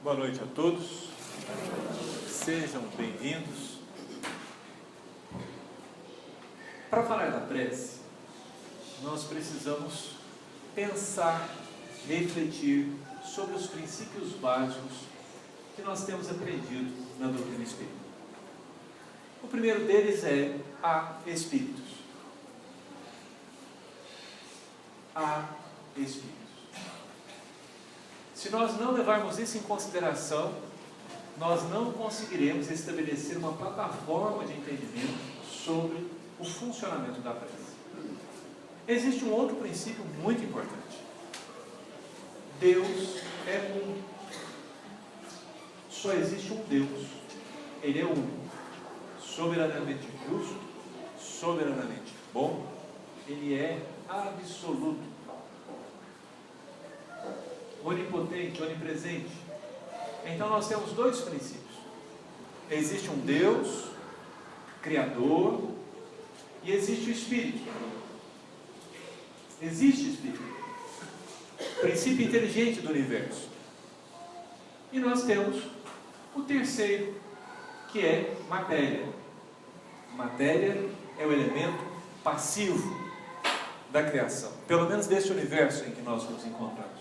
Boa noite a todos, sejam bem-vindos. Para falar da prece, nós precisamos pensar, refletir sobre os princípios básicos que nós temos aprendido na doutrina espírita. O primeiro deles é há espíritos. Há espíritos. Se nós não levarmos isso em consideração, nós não conseguiremos estabelecer uma plataforma de entendimento sobre o funcionamento da prece. Existe um outro princípio muito importante. Deus é um. Só existe um Deus. Ele é único. Soberanamente justo, soberanamente bom. Ele é absoluto. Onipotente, onipresente. Então nós temos dois princípios. Existe um Deus, Criador, e existe o Espírito. Existe Espírito. Princípio inteligente do universo. E nós temos o terceiro, que é matéria. Matéria é o elemento passivo da criação, pelo menos deste universo em que nós nos encontramos.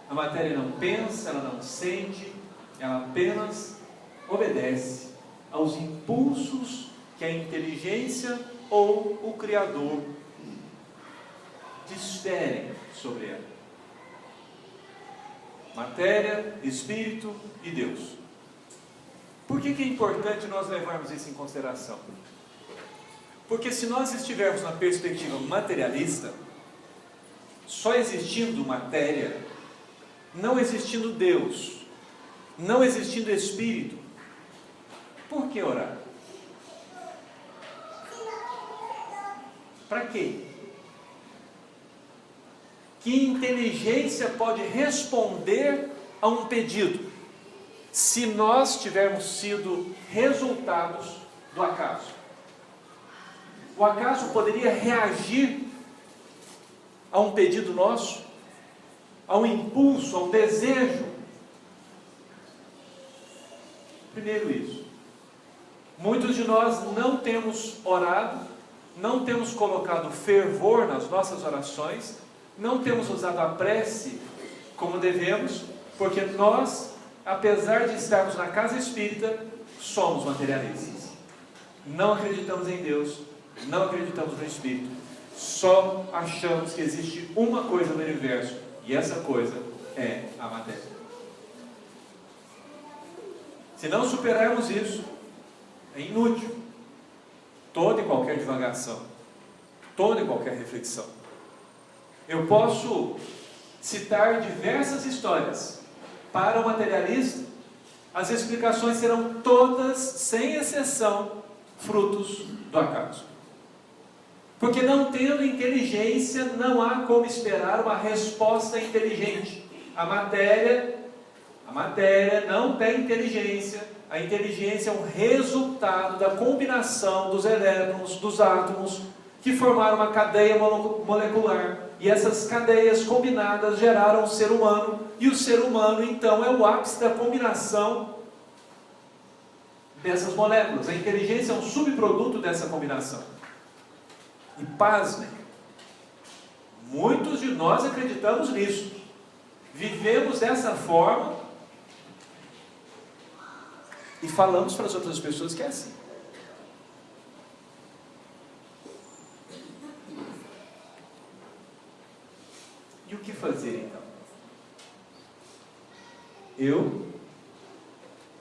A matéria não pensa, ela não sente, ela apenas obedece aos impulsos que a inteligência ou o Criador desferem sobre ela. Matéria, Espírito e Deus. Por que é importante nós levarmos isso em consideração? Porque se nós estivermos na perspectiva materialista, só existindo matéria, não existindo Deus, não existindo Espírito, por que orar? Para quê? Que inteligência pode responder a um pedido se nós tivermos sido resultados do acaso? O acaso poderia reagir a um pedido nosso, a um impulso, a um desejo? Primeiro isso. Muitos de nós não temos orado, não temos colocado fervor nas nossas orações, não temos usado a prece como devemos, porque nós, apesar de estarmos na casa espírita, somos materialistas. Não acreditamos em Deus, não acreditamos no Espírito, só achamos que existe uma coisa no universo, e essa coisa é a matéria. Se não superarmos isso, é inútil toda e qualquer divagação, toda e qualquer reflexão. Eu posso citar diversas histórias. Para o materialista, as explicações serão todas, sem exceção, frutos do acaso. Porque não tendo inteligência, não há como esperar uma resposta inteligente. A matéria não tem inteligência. A inteligência é um resultado da combinação dos elétrons, dos átomos, que formaram uma cadeia molecular. E essas cadeias combinadas geraram o ser humano. E o ser humano, então, é o ápice da combinação dessas moléculas. A inteligência é um subproduto dessa combinação. E pasmem, muitos de nós acreditamos nisso. Vivemos dessa forma e falamos para as outras pessoas que é assim. E o que fazer então? Eu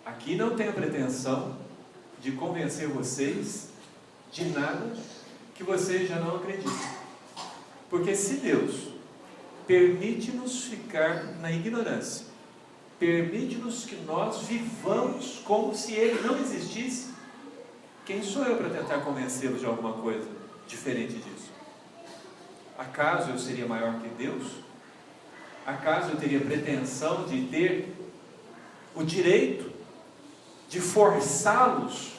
aqui não tenho pretensão de convencer vocês de nada que vocês já não acreditam. Porque se Deus permite-nos ficar na ignorância, permite-nos que nós vivamos como se Ele não existisse, quem sou eu para tentar convencê-los de alguma coisa diferente disso? Acaso eu seria maior que Deus? Acaso eu teria pretensão de ter o direito de forçá-los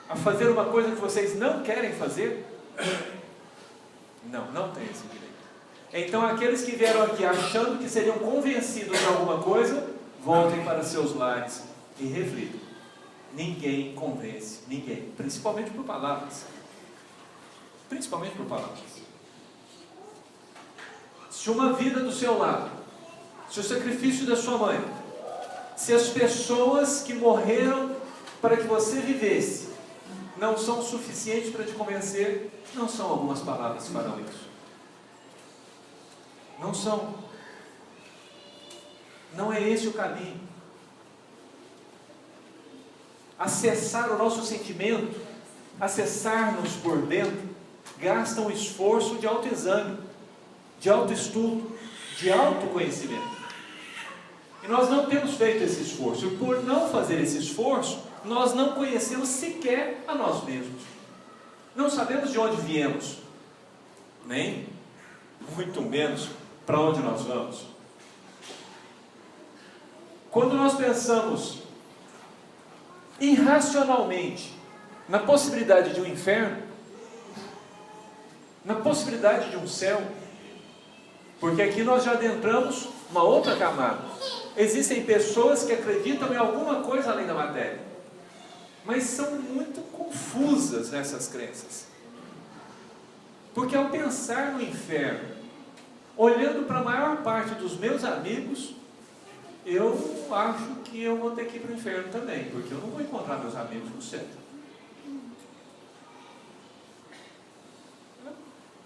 a fazer uma coisa que vocês não querem fazer? Não tem esse direito. Então aqueles que vieram aqui achando que seriam convencidos de alguma coisa, voltem para seus lares e reflitam. Ninguém convence ninguém, principalmente por palavras. Principalmente por palavras. Se uma vida do seu lado, se o sacrifício da sua mãe, se as pessoas que morreram para que você vivesse não são suficientes para te convencer, não são algumas palavras que farão isso. Não são. Não é esse o caminho. Acessar o nosso sentimento, acessar-nos por dentro, gasta um esforço de autoexame, de autoestudo, de autoconhecimento. E nós não temos feito esse esforço. E por não fazer esse esforço, nós não conhecemos sequer a nós mesmos. Não sabemos de onde viemos, nem, muito menos, para onde nós vamos. Quando nós pensamos irracionalmente na possibilidade de um inferno, na possibilidade de um céu, porque aqui nós já adentramos uma outra camada. Existem pessoas que acreditam em alguma coisa além da matéria, mas são muito confusas nessas crenças. Porque ao pensar no inferno, olhando para a maior parte dos meus amigos, eu acho que eu vou ter que ir para o inferno também, porque eu não vou encontrar meus amigos no céu.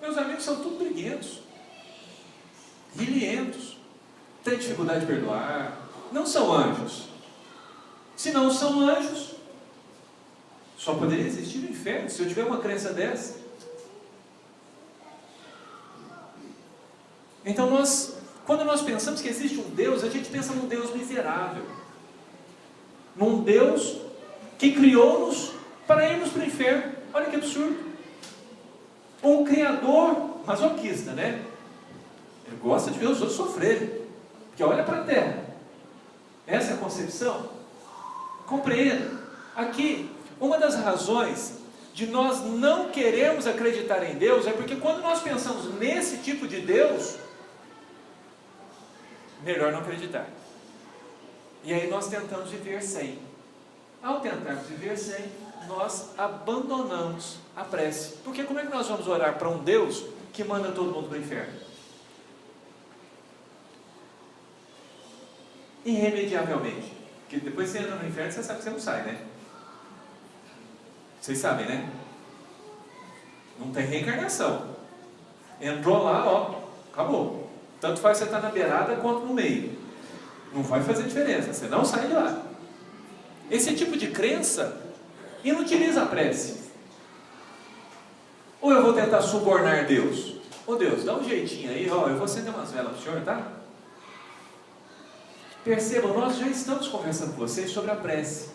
Meus amigos são tudo briguentos, rilhentos, têm dificuldade de perdoar, não são anjos. Se não são anjos, só poderia existir no inferno, se eu tiver uma crença dessa. Então quando nós pensamos que existe um Deus, a gente pensa num Deus miserável, num Deus que criou-nos para irmos para o inferno. Olha que absurdo. Um criador masoquista, né? Ele gosta de ver os outros sofrerem, porque olha para a terra. Essa é a concepção. Compreenda. Aqui, uma das razões de nós não queremos acreditar em Deus é porque quando nós pensamos nesse tipo de Deus, melhor não acreditar. E aí nós tentamos viver sem. Ao tentarmos viver sem, nós abandonamos a prece. Porque como é que nós vamos orar para um Deus que manda todo mundo para o inferno? Irremediavelmente. Porque depois você entra no inferno, você sabe que você não sai, né? Vocês sabem, né? Não tem reencarnação. Entrou lá, ó, acabou. Tanto faz você estar na beirada quanto no meio. Não vai fazer diferença, você não sai de lá. Esse tipo de crença inutiliza a prece. Ou eu vou tentar subornar Deus. Ô Deus, dá um jeitinho aí, ó, eu vou acender umas velas para o senhor, tá? Percebam, nós já estamos conversando com vocês sobre a prece.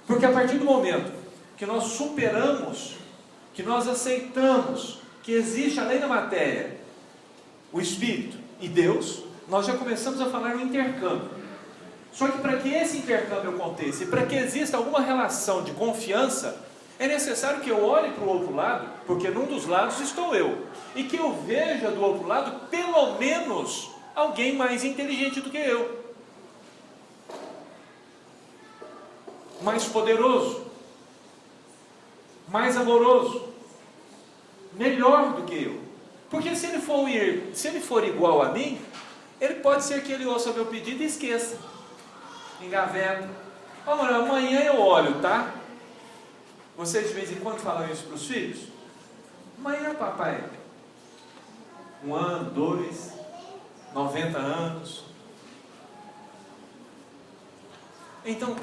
Porque a partir do momento que nós superamos, que nós aceitamos que existe além da matéria o Espírito e Deus, nós já começamos a falar no intercâmbio. Só que para que esse intercâmbio aconteça e para que exista alguma relação de confiança, é necessário que eu olhe para o outro lado, porque num dos lados estou eu, e que eu veja do outro lado pelo menos alguém mais inteligente do que eu, mais poderoso, mais amoroso, melhor do que eu. Porque se ele for igual a mim, ele pode ser que ele ouça meu pedido e esqueça, engaveta. Ó, mano, amanhã eu olho, tá? Vocês de vez em quando falam isso para os filhos? Amanhã, papai, 1 ano, 2, 90 anos. Então,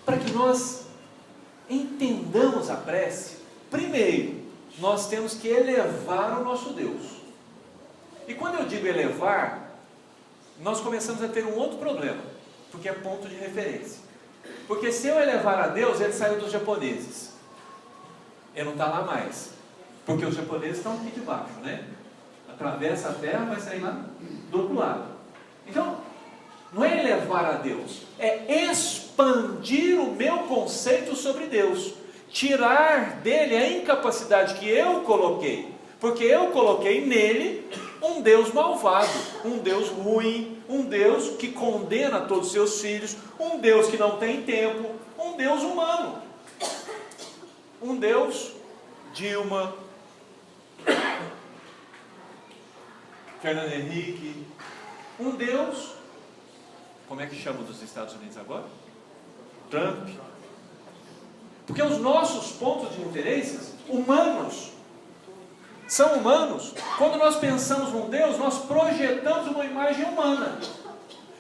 para que nós entendamos a prece, primeiro, nós temos que elevar o nosso Deus. E quando eu digo elevar, nós começamos a ter um outro problema, porque é ponto de referência. Porque se eu elevar a Deus, ele saiu dos japoneses. Ele não está lá mais. Porque os japoneses estão aqui debaixo, né? Atravessa a terra, vai sair lá do outro lado. Então, não é elevar a Deus, é expandir o meu conceito sobre Deus. Tirar dele a incapacidade que eu coloquei. Porque eu coloquei nele um Deus malvado, um Deus ruim, um Deus que condena todos os seus filhos, um Deus que não tem tempo, um Deus humano, um Deus Dilma, Fernando Henrique, um Deus, como é que chama dos Estados Unidos agora? Trump. Porque os nossos pontos de interesse humanos são humanos. Quando nós pensamos num Deus, nós projetamos uma imagem humana.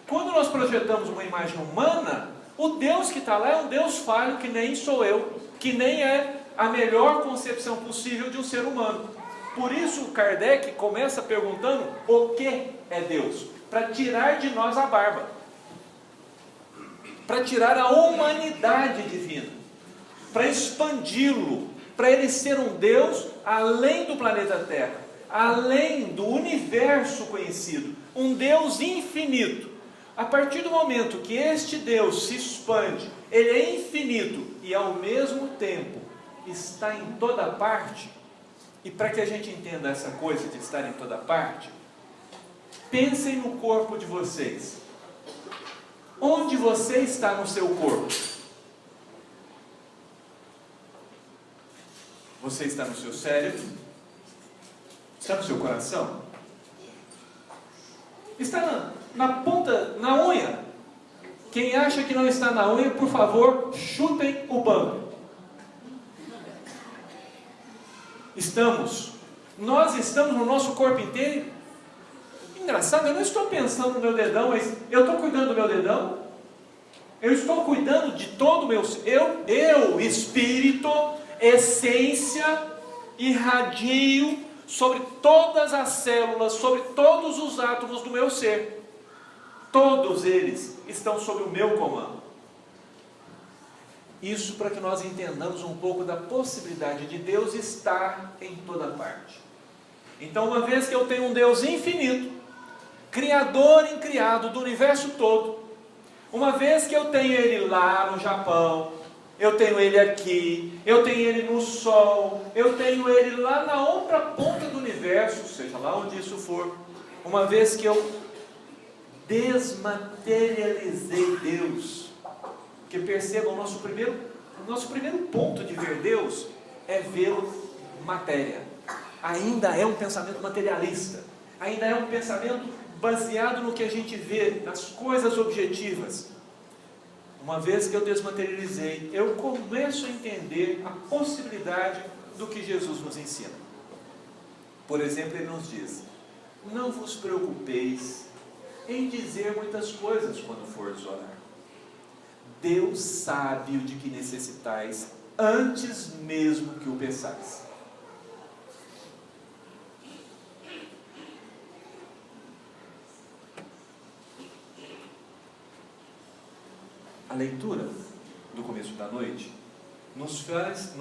Quando nós projetamos uma imagem humana, o Deus que está lá é um Deus falho, que nem sou eu, que nem é a melhor concepção possível de um ser humano. Por isso Kardec começa perguntando o que é Deus, para tirar de nós a barba, para tirar a humanidade divina, para expandi-lo, para ele ser um Deus além do planeta Terra, além do universo conhecido, um Deus infinito. A partir do momento que este Deus se expande, ele é infinito e ao mesmo tempo está em toda parte. E para que a gente entenda essa coisa de estar em toda parte, pensem no corpo de vocês. Onde você está no seu corpo? Você está no seu cérebro? Está no seu coração? Está na ponta, na unha? Quem acha que não está na unha, por favor, chutem o banco. Nós estamos no nosso corpo inteiro. Engraçado, eu não estou pensando no meu dedão, mas eu estou cuidando do meu dedão. Eu estou cuidando de todo o meu... Eu, espírito, essência, irradio sobre todas as células, sobre todos os átomos do meu ser. Todos eles estão sob o meu comando. Isso para que nós entendamos um pouco da possibilidade de Deus estar em toda parte. Então, uma vez que eu tenho um Deus infinito, criador incriado do universo todo, uma vez que eu tenho Ele lá no Japão, eu tenho Ele aqui, eu tenho Ele no Sol, eu tenho Ele lá na outra ponta do universo, seja lá onde isso for, uma vez que eu desmaterializei Deus, porque percebam, o nosso primeiro ponto de ver Deus é vê-lo matéria. Ainda é um pensamento materialista, ainda é um pensamento baseado no que a gente vê, nas coisas objetivas. Uma vez que eu desmaterializei, eu começo a entender a possibilidade do que Jesus nos ensina. Por exemplo, ele nos diz: não vos preocupeis em dizer muitas coisas quando fores orar. Deus sabe o de que necessitais antes mesmo que o pensais. A leitura do começo da noite nos faz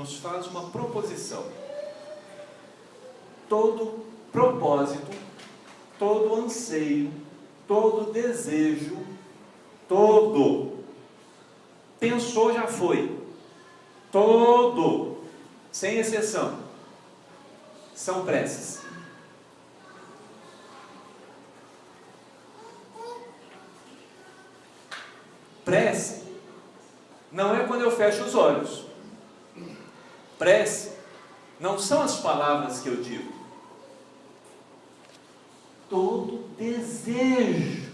uma proposição. Todo propósito, todo anseio, todo desejo, todo pensou já foi, todo, sem exceção, são preces. Prece não é quando eu fecho os olhos. Prece não são as palavras que eu digo. Todo desejo,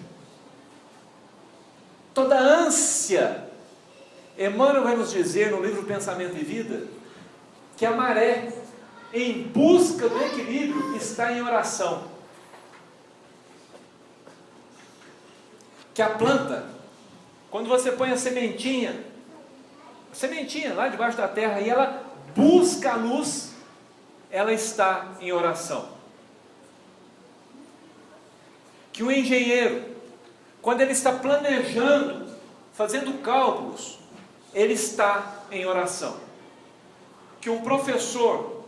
toda ânsia. Emmanuel vai nos dizer no livro Pensamento e Vida que a maré, em busca do equilíbrio, está em oração. Que a planta, quando você põe a sementinha lá debaixo da terra e ela busca a luz, ela está em oração. Que o engenheiro, quando ele está planejando, fazendo cálculos, ele está em oração. Que um professor,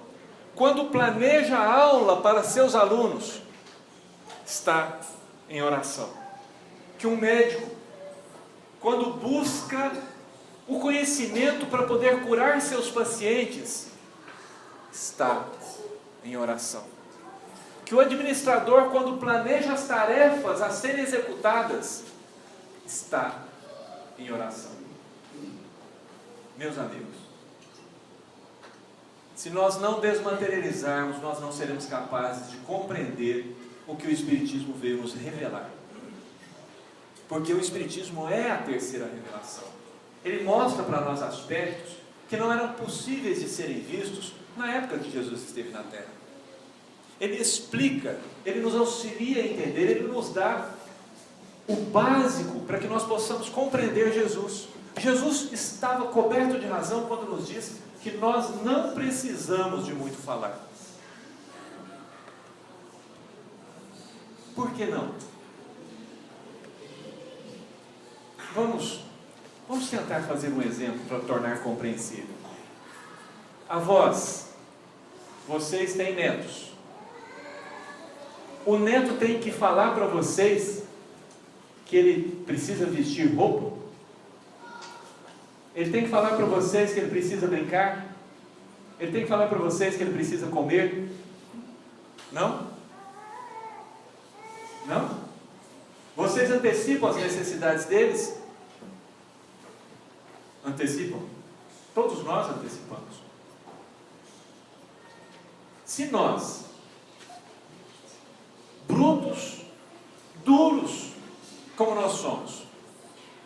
quando planeja a aula para seus alunos, está em oração. Que um médico, quando busca o conhecimento para poder curar seus pacientes, está em oração. Que o administrador, quando planeja as tarefas a serem executadas, está em oração. Meus amigos, se nós não desmaterializarmos, nós não seremos capazes de compreender o que o Espiritismo veio nos revelar. Porque o Espiritismo é a terceira revelação. Ele mostra para nós aspectos que não eram possíveis de serem vistos na época que Jesus esteve na Terra. Ele explica, ele nos auxilia a entender, ele nos dá o básico para que nós possamos compreender Jesus. Jesus estava coberto de razão quando nos diz que nós não precisamos de muito falar. Por que não? Vamos tentar fazer um exemplo para tornar compreensível. Avós, vocês têm netos. O neto tem que falar para vocês que ele precisa vestir roupa? Ele tem que falar para vocês que ele precisa brincar? Ele tem que falar para vocês que ele precisa comer? Não? Não? Vocês antecipam as necessidades deles? Antecipam? Todos nós antecipamos. Se nós, brutos, duros, como nós somos,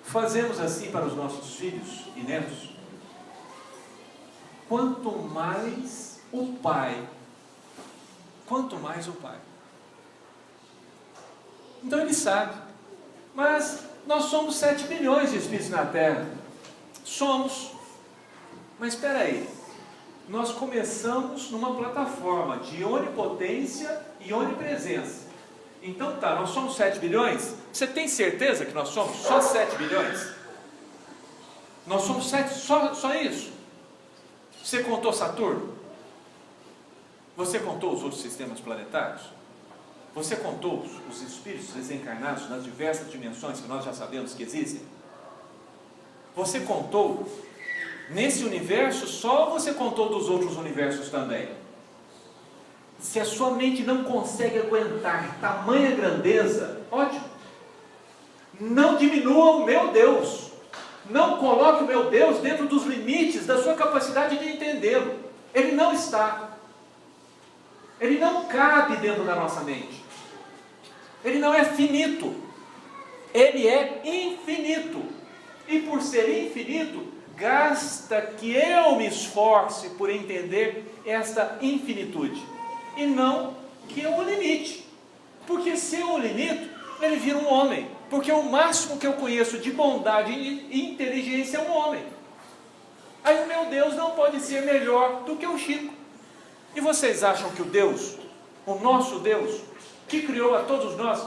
fazemos assim para os nossos filhos e netos, quanto mais o Pai. Então ele sabe, mas nós somos 7 bilhões de espíritos na Terra. Somos, mas espera aí, nós começamos numa plataforma de onipotência e onipresença. Então tá, nós somos 7 bilhões? Você tem certeza que nós somos só 7 bilhões? Nós somos 7, só isso? Você contou Saturno? Você contou os outros sistemas planetários? Você contou os espíritos desencarnados nas diversas dimensões que nós já sabemos que existem? Você contou nesse universo só, ou você contou dos outros universos também? Se a sua mente não consegue aguentar tamanha grandeza, ótimo. Não diminua o meu Deus. Não coloque o meu Deus dentro dos limites da sua capacidade de entendê-lo. Ele não está. Ele não cabe dentro da nossa mente. Ele não é finito. Ele é infinito. E por ser infinito, basta que eu me esforce por entender esta infinitude. E não que eu o limite. Porque se eu o limito, ele vira um homem. Porque o máximo que eu conheço de bondade e inteligência é um homem. Aí o meu Deus não pode ser melhor do que o Chico. E vocês acham que o Deus, o nosso Deus, que criou a todos nós,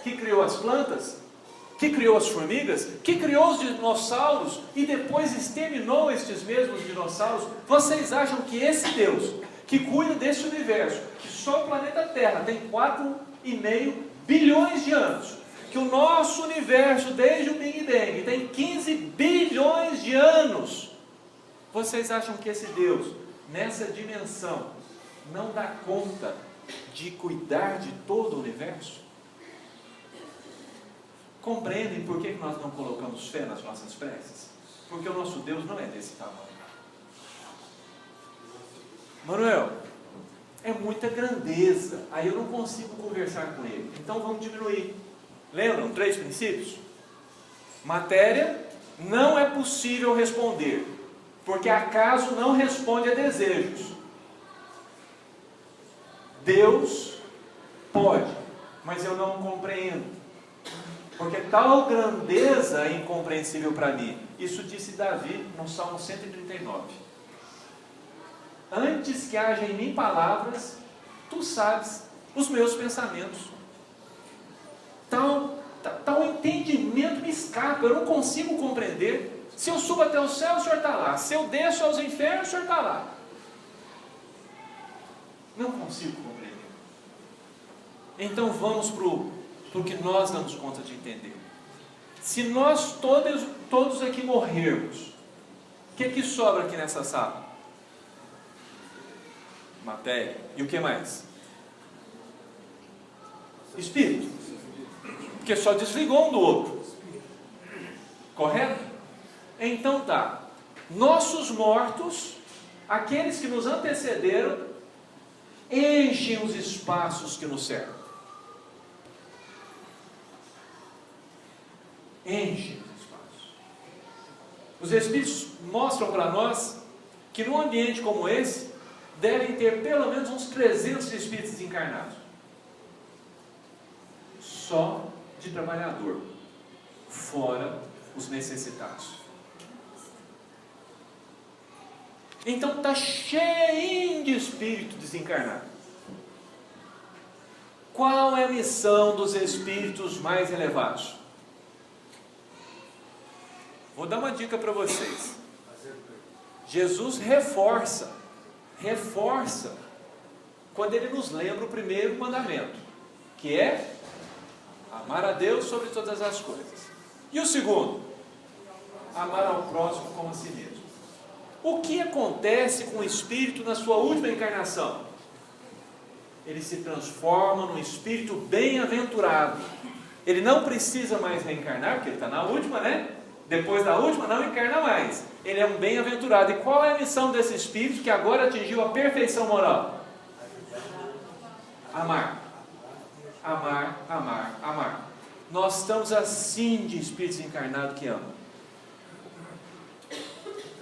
que criou as plantas, que criou as formigas, que criou os dinossauros e depois exterminou estes mesmos dinossauros, vocês acham que esse Deus, que cuida desse universo, que só o planeta Terra tem 4,5 bilhões de anos, que o nosso universo desde o Big Bang tem 15 bilhões de anos, vocês acham que esse Deus, nessa dimensão, não dá conta de cuidar de todo o universo? Compreendem por que nós não colocamos fé nas nossas preces? Porque o nosso Deus não é desse tamanho. Manuel, é muita grandeza, aí eu não consigo conversar com ele. Então vamos diminuir. Lembram 3 princípios? Matéria, não é possível responder, porque acaso não responde a desejos. Deus pode, mas eu não compreendo. Porque tal grandeza é incompreensível para mim. Isso disse Davi no Salmo 139. Antes que haja em mim palavras, tu sabes os meus pensamentos. Tal entendimento me escapa, eu não consigo compreender. Se eu subo até o céu, o Senhor está lá. Se eu desço aos infernos, o Senhor está lá. Não consigo compreender. Então vamos para o que nós damos conta de entender. Se nós todos aqui morrermos, o que sobra aqui nessa sala? Matéria. E o que mais? Espírito. Porque só desligou um do outro. Correto? Então tá. Nossos mortos, aqueles que nos antecederam, enchem os espaços que nos cercam. Enchem os espaços. Os Espíritos mostram para nós que num ambiente como esse, devem ter pelo menos uns 300 Espíritos desencarnados. Só de trabalhador, fora os necessitados. Então está cheio de espírito desencarnado. Qual é a missão dos espíritos mais elevados? Vou dar uma dica para vocês. Jesus reforça, quando ele nos lembra o primeiro mandamento, que é amar a Deus sobre todas as coisas. E o segundo? Amar ao próximo como a si mesmo. O que acontece com o espírito na sua última encarnação? Ele se transforma num espírito bem-aventurado. Ele não precisa mais reencarnar, porque ele está na última, né? Depois da última, não encarna mais. Ele é um bem-aventurado. E qual é a missão desse espírito que agora atingiu a perfeição moral? Amar. Amar, amar, amar. Nós estamos assim de espíritos encarnados que amam.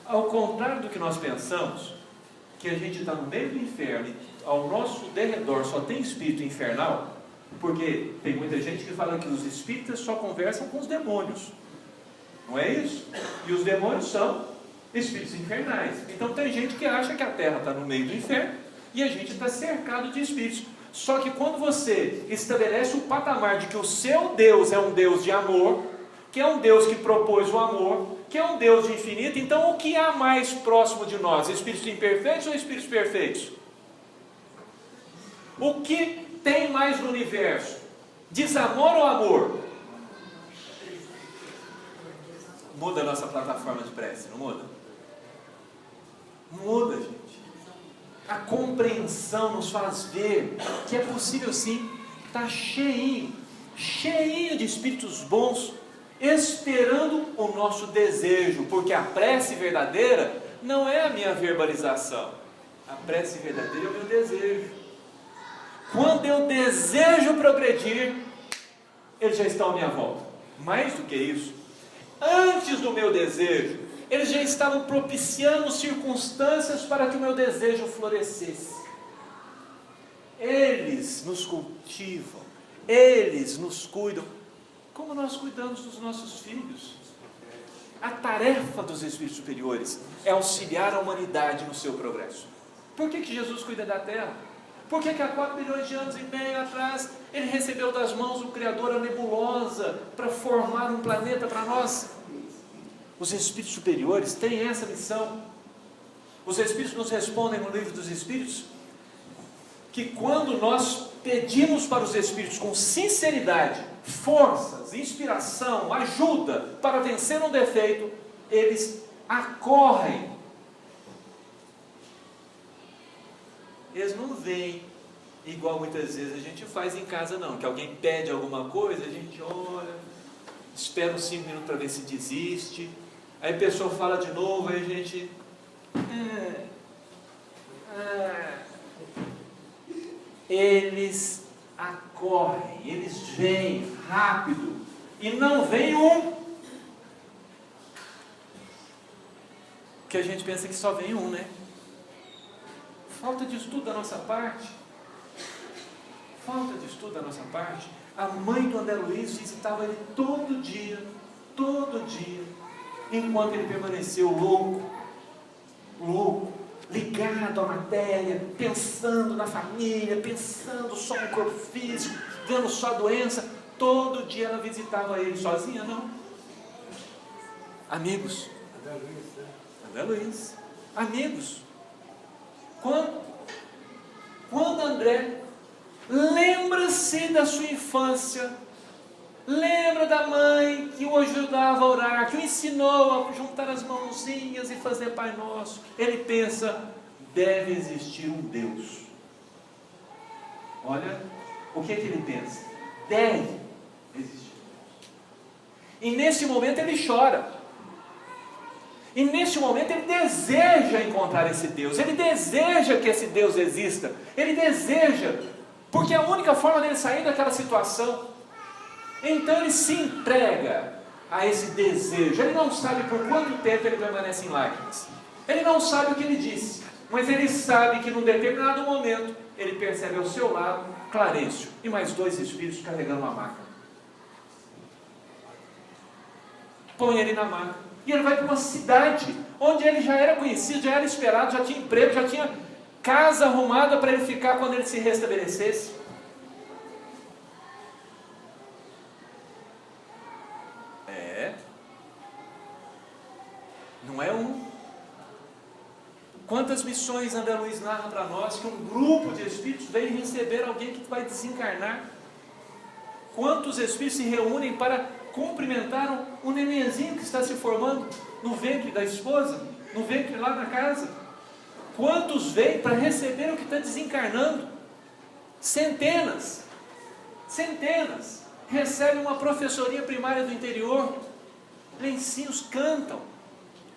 Ao contrário do que nós pensamos, que a gente está no meio do inferno e ao nosso derredor só tem espírito infernal, porque tem muita gente que fala que os espíritas só conversam com os demônios. Não é isso? E os demônios são espíritos infernais. Então tem gente que acha que a Terra está no meio do inferno e a gente está cercado de espíritos. Só que quando você estabelece o patamar de que o seu Deus é um Deus de amor, que é um Deus que propôs o amor, que é um Deus de infinito, então o que há mais próximo de nós? Espíritos imperfeitos ou espíritos perfeitos? O que tem mais no universo? Desamor ou amor? Muda a nossa plataforma de prece, não muda? Muda, gente. A compreensão nos faz ver que é possível sim. Está cheinho de espíritos bons, esperando o nosso desejo, porque a prece verdadeira não é a minha verbalização. A prece verdadeira é o meu desejo. Quando eu desejo progredir, eles já estão à minha volta. Mais do que isso, antes do meu desejo, eles já estavam propiciando circunstâncias para que o meu desejo florescesse. Eles nos cultivam, eles nos cuidam, como nós cuidamos dos nossos filhos. A tarefa dos espíritos superiores é auxiliar a humanidade no seu progresso. Por que Jesus cuida da Terra? Por que há 4 milhões de anos e meio atrás ele recebeu das mãos do Criador a nebulosa para formar um planeta para nós? Os espíritos superiores têm essa missão. Os espíritos nos respondem no livro dos Espíritos que quando nós pedimos para os espíritos com sinceridade, forças, inspiração, ajuda para vencer um defeito, eles acorrem. Eles não vêm igual muitas vezes a gente faz em casa não, que alguém pede alguma coisa, a gente olha, espera uns 5 minutos para ver se desiste, aí a pessoa fala de novo, aí a gente eles acorrem, eles vêm rápido, e não vem que a gente pensa que só vem né? Falta de estudo da nossa parte. A mãe do André Luiz visitava ele todo dia, enquanto ele permaneceu louco, ligado à matéria, pensando na família, pensando só no corpo físico, vendo só a doença. Todo dia ela visitava ele, sozinha não. Amigos. André Luiz. Amigos. Quando André lembra-se da sua infância, lembra da mãe que o ajudava a orar, que o ensinou a juntar as mãozinhas e fazer Pai Nosso, ele pensa, deve existir um Deus. Olha o que ele pensa. Deve existir. E nesse momento ele chora. E nesse momento ele deseja encontrar esse Deus. Ele deseja que esse Deus exista. Ele deseja, porque é a única forma dele sair daquela situação. Então ele se entrega a esse desejo. Ele não sabe por quanto tempo ele permanece em lágrimas. Ele não sabe o que ele disse. Mas ele sabe que num determinado momento ele percebe ao seu lado Clarencio e mais 2 espíritos carregando uma maca. Põe ele na maca. E ele vai para uma cidade onde ele já era conhecido, já era esperado, já tinha emprego, já tinha casa arrumada para ele ficar quando ele se restabelecesse. Não é um. Quantas missões André Luiz narra para nós que um grupo de espíritos veio receber alguém que vai desencarnar? Quantos espíritos se reúnem para cumprimentar um nenenzinho que está se formando no ventre da esposa, no ventre lá na casa? Quantos vêm para receber o que está desencarnando? Centenas. Recebem uma professoria primária do interior, lencinhos, cantam.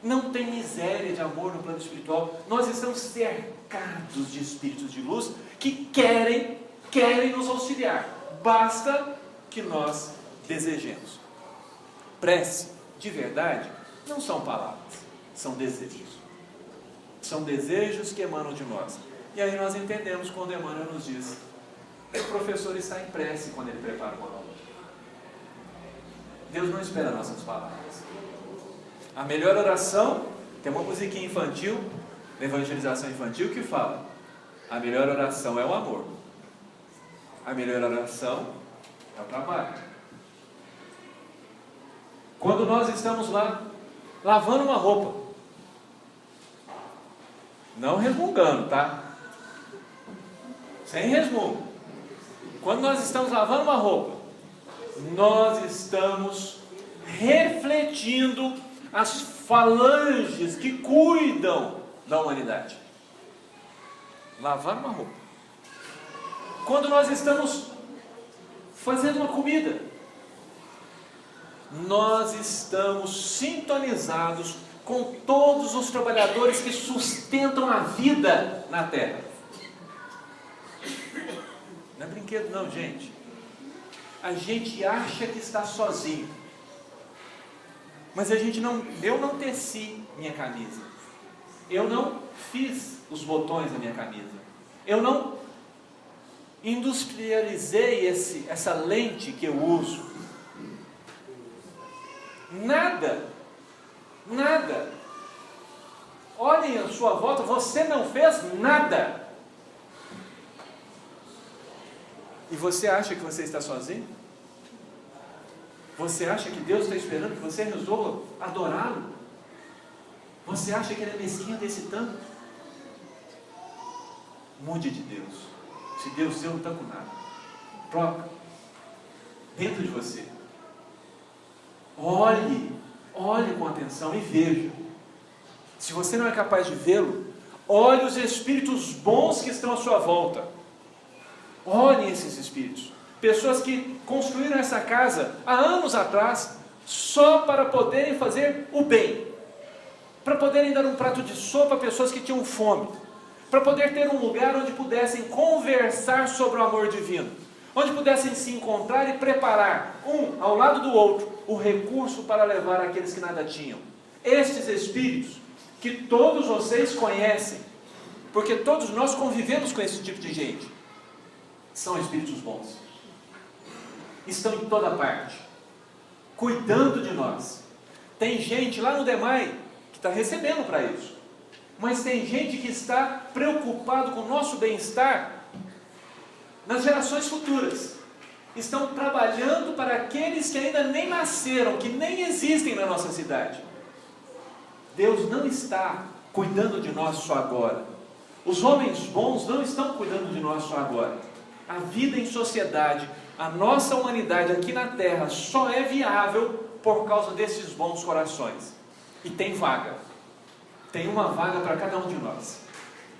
Não tem miséria de amor no plano espiritual. Nós estamos cercados de espíritos de luz que querem nos auxiliar. Basta que nós desejemos. Prece, de verdade, não são palavras, são desejos. São desejos que emanam de nós. E aí nós entendemos quando Emmanuel nos diz: o professor está em prece quando ele prepara uma aula. Deus não espera nossas palavras. A melhor oração, tem uma musiquinha infantil, da evangelização infantil, que fala: a melhor oração é o amor. A melhor oração é o trabalho. Quando nós estamos lá, lavando uma roupa, não resmungando, tá? Sem resmungo. Quando nós estamos lavando uma roupa, nós estamos refletindo as falanges que cuidam da humanidade. Lavar uma roupa. Quando nós estamos fazendo uma comida, nós estamos sintonizados com todos os trabalhadores que sustentam a vida na terra. Não é brinquedo não, gente. A gente acha que está sozinho. Mas eu não teci minha camisa. Eu não fiz os botões da minha camisa. Eu não industrializei essa lente que eu uso. Nada. Olhem à sua volta, você não fez nada. E você acha que você está sozinho? Você acha que Deus está esperando que você resolva adorá-lo? Você acha que ele é mesquinho desse tanto? Mude de Deus. Se Deus seu não está com nada, troca dentro de você. Olhe com atenção e veja. Se você não é capaz de vê-lo, olhe os espíritos bons que estão à sua volta. Olhe esses espíritos. Pessoas que construíram essa casa há anos atrás, só para poderem fazer o bem, para poderem dar um prato de sopa a pessoas que tinham fome, para poder ter um lugar onde pudessem conversar sobre o amor divino, onde pudessem se encontrar e preparar, um ao lado do outro, o recurso para levar aqueles que nada tinham. Estes espíritos, que todos vocês conhecem, porque todos nós convivemos com esse tipo de gente, são espíritos bons. Estão em toda parte, cuidando de nós. Tem gente lá no DEMAI que está recebendo para isso, mas tem gente que está preocupado com o nosso bem-estar nas gerações futuras. Estão trabalhando para aqueles que ainda nem nasceram, que nem existem na nossa cidade. Deus não está cuidando de nós só agora. Os homens bons não estão cuidando de nós só agora. A vida em sociedade, a nossa humanidade aqui na Terra só é viável por causa desses bons corações. E tem vaga. Tem uma vaga para cada um de nós.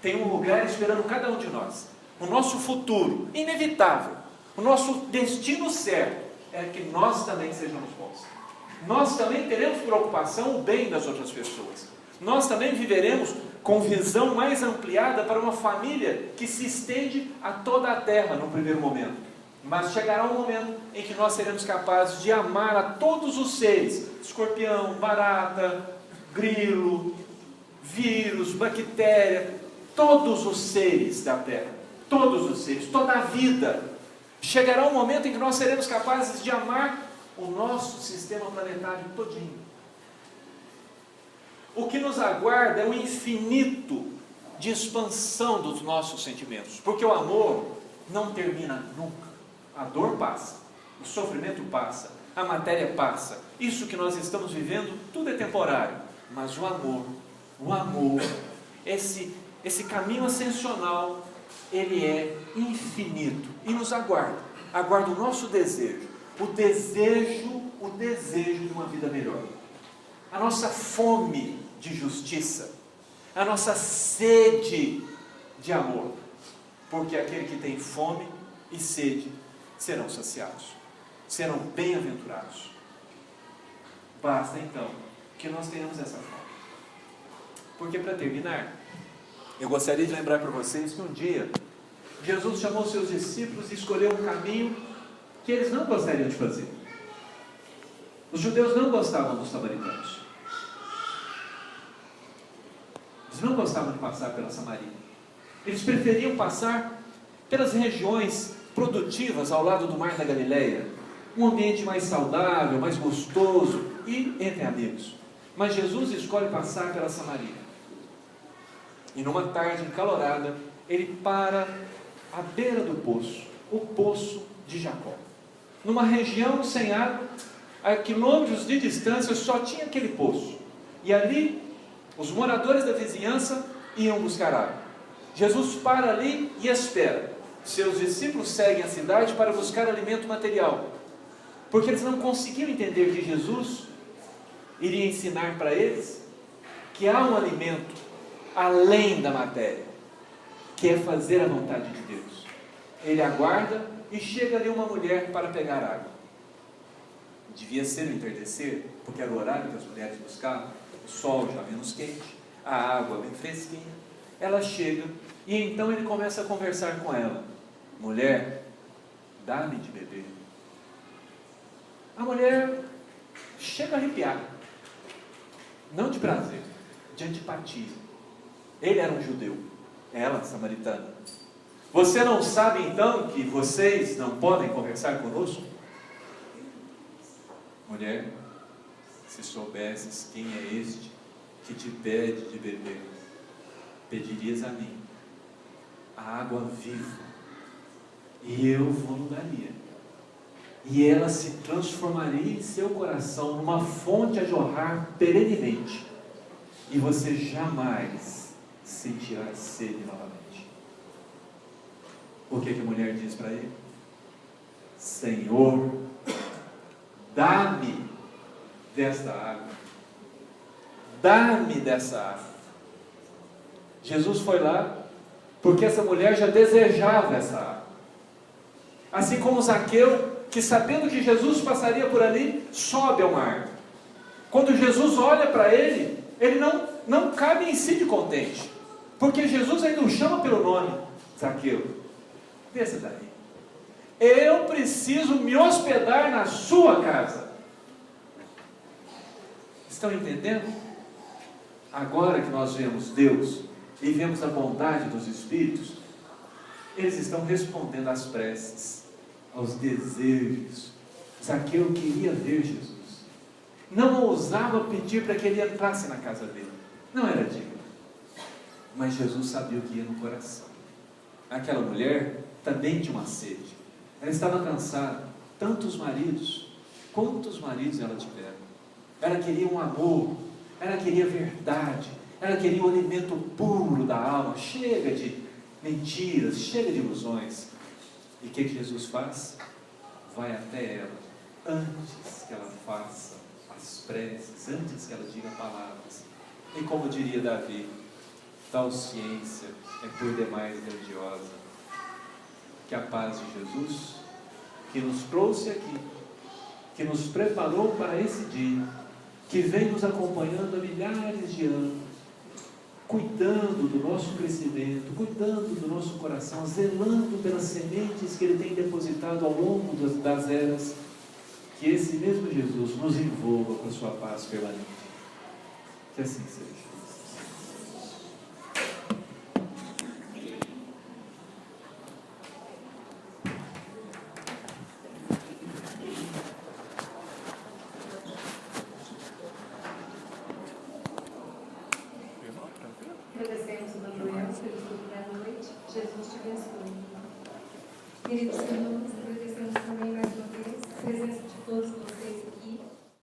tem um lugar esperando cada um de nós. O nosso futuro, inevitável, o nosso destino certo, é que nós também sejamos bons. Nós também teremos preocupação o bem das outras pessoas. Nós também viveremos com visão mais ampliada para uma família que se estende a toda a terra no primeiro momento. Mas chegará um momento em que nós seremos capazes de amar a todos os seres, escorpião, barata, grilo, vírus, bactéria, todos os seres da terra, todos os seres, toda a vida. Chegará um momento em que nós seremos capazes de amar o nosso sistema planetário todinho. O que nos aguarda é o infinito de expansão dos nossos sentimentos, porque o amor não termina nunca. A dor passa, o sofrimento passa, a matéria passa, isso que nós estamos vivendo, tudo é temporário, mas o amor, esse caminho ascensional, ele é infinito e nos aguarda o nosso desejo, o desejo de uma vida melhor, a nossa fome de justiça, a nossa sede de amor, porque aquele que tem fome e sede serão saciados, serão bem-aventurados. Basta então que nós tenhamos essa fome. Porque, para terminar, eu gostaria de lembrar para vocês que um dia Jesus chamou seus discípulos e escolheu um caminho que eles não gostariam de fazer. Os judeus não gostavam dos samaritanos. Eles não gostavam de passar pela Samaria. Eles preferiam passar pelas regiões produtivas ao lado do Mar da Galileia, um ambiente mais saudável, mais gostoso e entre amigos. Mas Jesus escolhe passar pela Samaria. E numa tarde encalorada, ele para à beira do poço, o poço de Jacó. Numa região sem água, a quilômetros de distância, só tinha aquele poço. E ali, os moradores da vizinhança iam buscar água. Jesus para ali e espera. Seus discípulos seguem a cidade para buscar alimento material, porque eles não conseguiam entender que Jesus iria ensinar para eles que há um alimento além da matéria, que é fazer a vontade de Deus. Ele aguarda e chega ali uma mulher para pegar água. Devia ser o entardecer, porque era o horário que as mulheres buscavam, o sol já menos quente, a água bem fresquinha. Ela chega e então ele começa a conversar com ela. Mulher, dá-me de beber. A mulher chega a arrepiar, não de prazer, de antipatia. Ele era um judeu, ela samaritana. Você não sabe então que vocês não podem conversar conosco? Mulher, se soubesses quem é este que te pede de beber, pedirias a mim a água viva, e eu vou daria. E ela se transformaria em seu coração numa fonte a jorrar perenemente, e você jamais sentirá sede novamente. O que a mulher diz para ele? Senhor, dá-me desta água. Dá-me dessa água. Jesus foi lá, porque essa mulher já desejava essa água. Assim como Zaqueu, que sabendo que Jesus passaria por ali, sobe ao mar. Quando Jesus olha para ele, ele não cabe em si de contente, porque Jesus ainda o chama pelo nome. Zaqueu, desça daí. Eu preciso me hospedar na sua casa. Estão entendendo? Agora que nós vemos Deus e vemos a bondade dos Espíritos, eles estão respondendo às preces, aos desejos. Zaqueu queria ver Jesus. Não ousava pedir para que ele entrasse na casa dele. Não era digno. Mas Jesus sabia o que ia no coração. Aquela mulher também tinha uma sede. Ela estava cansada. Tantos maridos. Quantos maridos ela tivera? Ela queria um amor. Ela queria verdade. Ela queria um alimento puro da alma. Chega de mentiras, chega de ilusões. E o que Jesus faz? Vai até ela, antes que ela faça as preces, antes que ela diga palavras. E como diria Davi, tal ciência é por demais grandiosa que a paz de Jesus, que nos trouxe aqui, que nos preparou para esse dia, que vem nos acompanhando há milhares de anos, cuidando do nosso crescimento, cuidando do nosso coração, zelando pelas sementes que Ele tem depositado ao longo das eras, que esse mesmo Jesus nos envolva com a sua paz permanente. Que assim seja. Agradecemos, Dona Joel, pelo estudo da noite. Jesus te abençoe. Queridos,